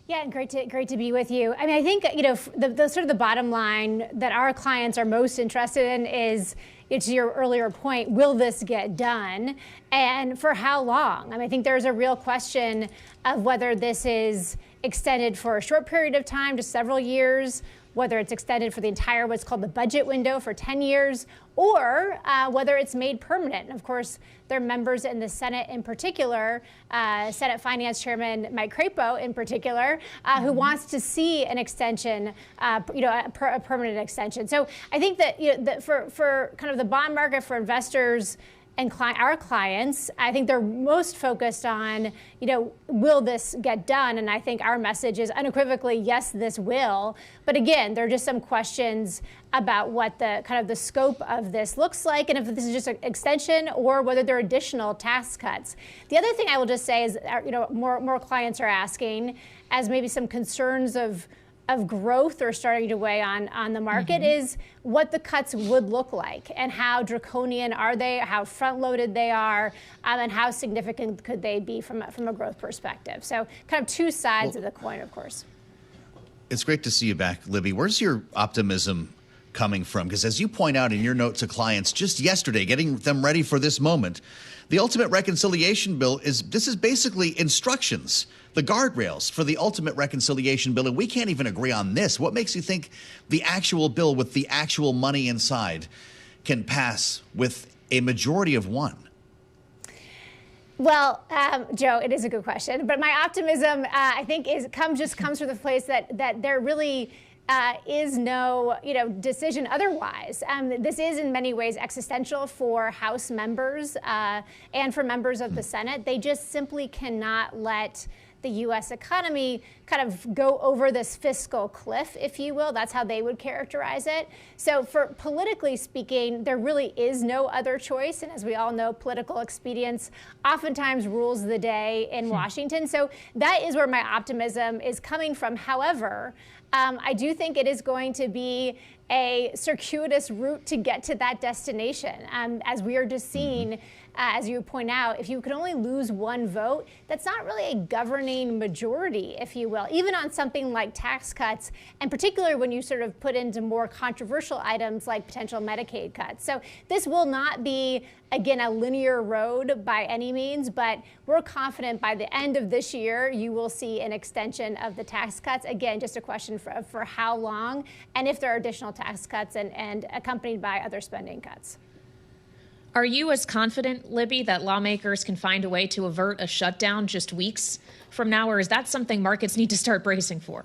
Yeah, great to be with you. I mean, I think, the sort of the bottom line that our clients are most interested in is, to your earlier point, will this get done, and for how long? I mean, I think there's a real question of whether this is extended for a short period of time, just several years, whether it's extended for the entire what's called the budget window for 10 years, or whether it's made permanent. And of course, there are members in the Senate in particular, Senate Finance Chairman Mike Crapo in particular, who wants to see an extension, a permanent extension. So I think that for kind of the bond market, for investors and our clients, I think they're most focused on, will this get done? And I think our message is unequivocally, yes, this will. But again, there are just some questions about what the kind of the scope of this looks like, and if this is just an extension or whether there are additional tax cuts. The other thing I will just say is, more clients are asking, as maybe some concerns of growth are starting to weigh on the market, is what the cuts would look like and how draconian are they, how front-loaded they are, and how significant could they be from a growth perspective. So kind of two sides of the coin, of course. It's great to see you back, Libby. Where's your optimism coming from? Because as you point out in your note to clients just yesterday, getting them ready for this moment, the ultimate reconciliation bill is basically instructions, the guardrails for the ultimate reconciliation bill. And we can't even agree on this. What makes you think the actual bill with the actual money inside can pass with a majority of one? Well, Joe, it is a good question. But my optimism, I think, comes from the place that there really is no, decision otherwise. This is in many ways existential for House members and for members of the Senate. They just simply cannot let the U.S. economy kind of go over this fiscal cliff, if you will. That's how they would characterize it. So for politically speaking, there really is no other choice. And as we all know, political expedience oftentimes rules the day in Washington. So that is where my optimism is coming from. However, I do think it is going to be a circuitous route to get to that destination. As we are just seeing, as you point out, if you can only lose one vote, that's not really a governing majority, if you will, even on something like tax cuts, and particularly when you sort of put into more controversial items like potential Medicaid cuts. So this will not be, again, a linear road by any means, but we're confident by the end of this year, you will see an extension of the tax cuts. Again, just a question for how long, and if there are additional tax cuts and accompanied by other spending cuts. Are you as confident, Libby, that lawmakers can find a way to avert a shutdown just weeks from now, or is that something markets need to start bracing for?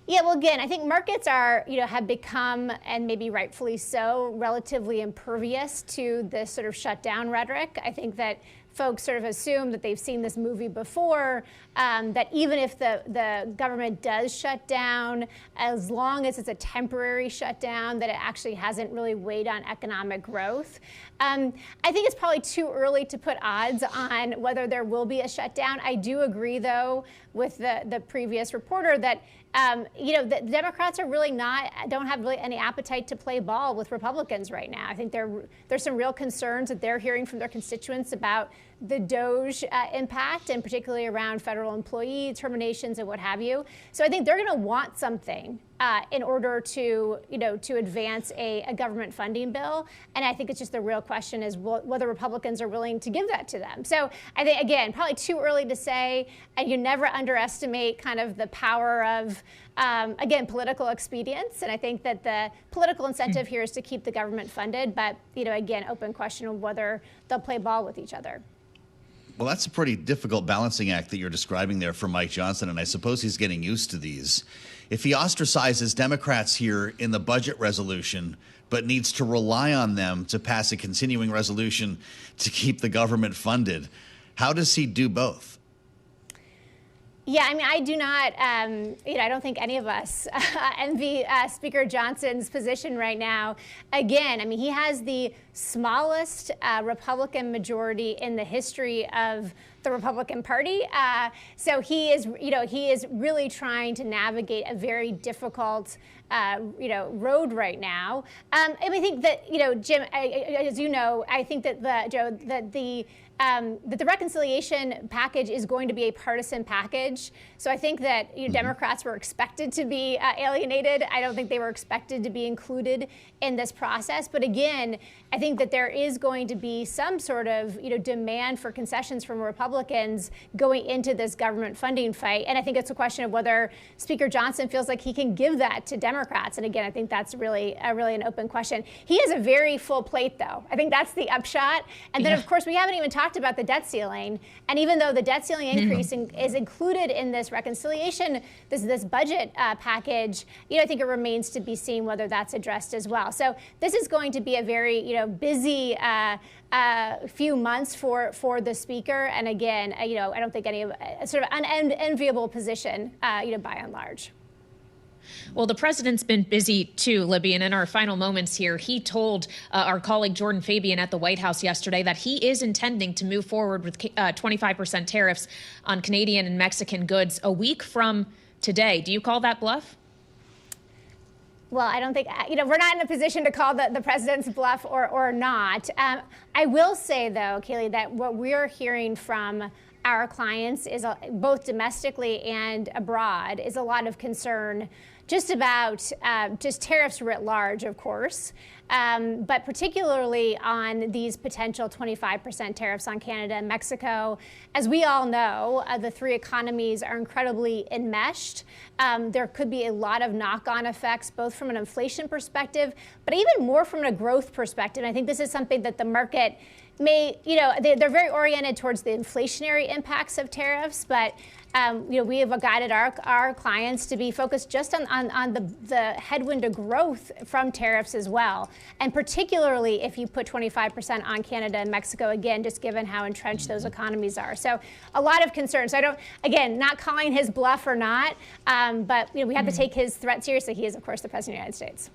Yeah, well, again, I think markets have become, and maybe rightfully so, relatively impervious to this sort of shutdown rhetoric. I think that folks sort of assume that they've seen this movie before, that even if the government does shut down, as long as it's a temporary shutdown, that it actually hasn't really weighed on economic growth. I think it's probably too early to put odds on whether there will be a shutdown. I do agree, though, with the previous reporter that the Democrats are really don't have really any appetite to play ball with Republicans right now. I think there's some real concerns that they're hearing from their constituents about the DOGE impact, and particularly around federal employee terminations and what have you. So I think they're going to want something in order to advance a government funding bill. And I think it's just the real question is whether Republicans are willing to give that to them. So I think, again, probably too early to say, and you never underestimate kind of the power of, again, political expedience. And I think that the political incentive here is to keep the government funded. But, again, open question of whether they'll play ball with each other. Well, that's a pretty difficult balancing act that you're describing there for Mike Johnson, and I suppose he's getting used to these. If he ostracizes Democrats here in the budget resolution, but needs to rely on them to pass a continuing resolution to keep the government funded, how does he do both? Yeah, I mean, I do not, I don't think any of us envy Speaker Johnson's position right now. Again, I mean, he has the smallest Republican majority in the history of the Republican Party. So he is really trying to navigate a very difficult, road right now. And I think that, Jim, as you know, I think that that the reconciliation package is going to be a partisan package. So I think that Democrats were expected to be alienated. I don't think they were expected to be included in this process. But again, I think that there is going to be some sort of demand for concessions from Republicans going into this government funding fight. And I think it's a question of whether Speaker Johnson feels like he can give that to Democrats. And again, I think that's really an open question. He has a very full plate, though. I think that's the upshot. And then, of course, we haven't even talked about the debt ceiling. And even though the debt ceiling increase is included in this reconciliation, this budget package, I think it remains to be seen whether that's addressed as well. So this is going to be a very busy few months for the speaker. And again, I don't think any of sort of unenviable position, by and large. Well, the president's been busy too, Libby, and in our final moments here, he told our colleague Jordan Fabian at the White House yesterday that he is intending to move forward with 25% tariffs on Canadian and Mexican goods a week from today. Do you call that bluff? Well, I don't think, we're not in a position to call the president's bluff or not. I will say, though, Kayleigh, that what we're hearing from our clients is both domestically and abroad is a lot of concern just about just tariffs writ large, of course, but particularly on these potential 25% tariffs on Canada and Mexico. As we all know, the three economies are incredibly enmeshed. There could be a lot of knock-on effects, both from an inflation perspective, but even more from a growth perspective. And I think this is something that the market may, they're very oriented towards the inflationary impacts of tariffs, but we have guided our clients to be focused just on the headwind to growth from tariffs as well. And particularly if you put 25% on Canada and Mexico, again, just given how entrenched those economies are. So a lot of concerns. So not calling his bluff or not, but we have to take his threat seriously. He is, of course, the president of the United States.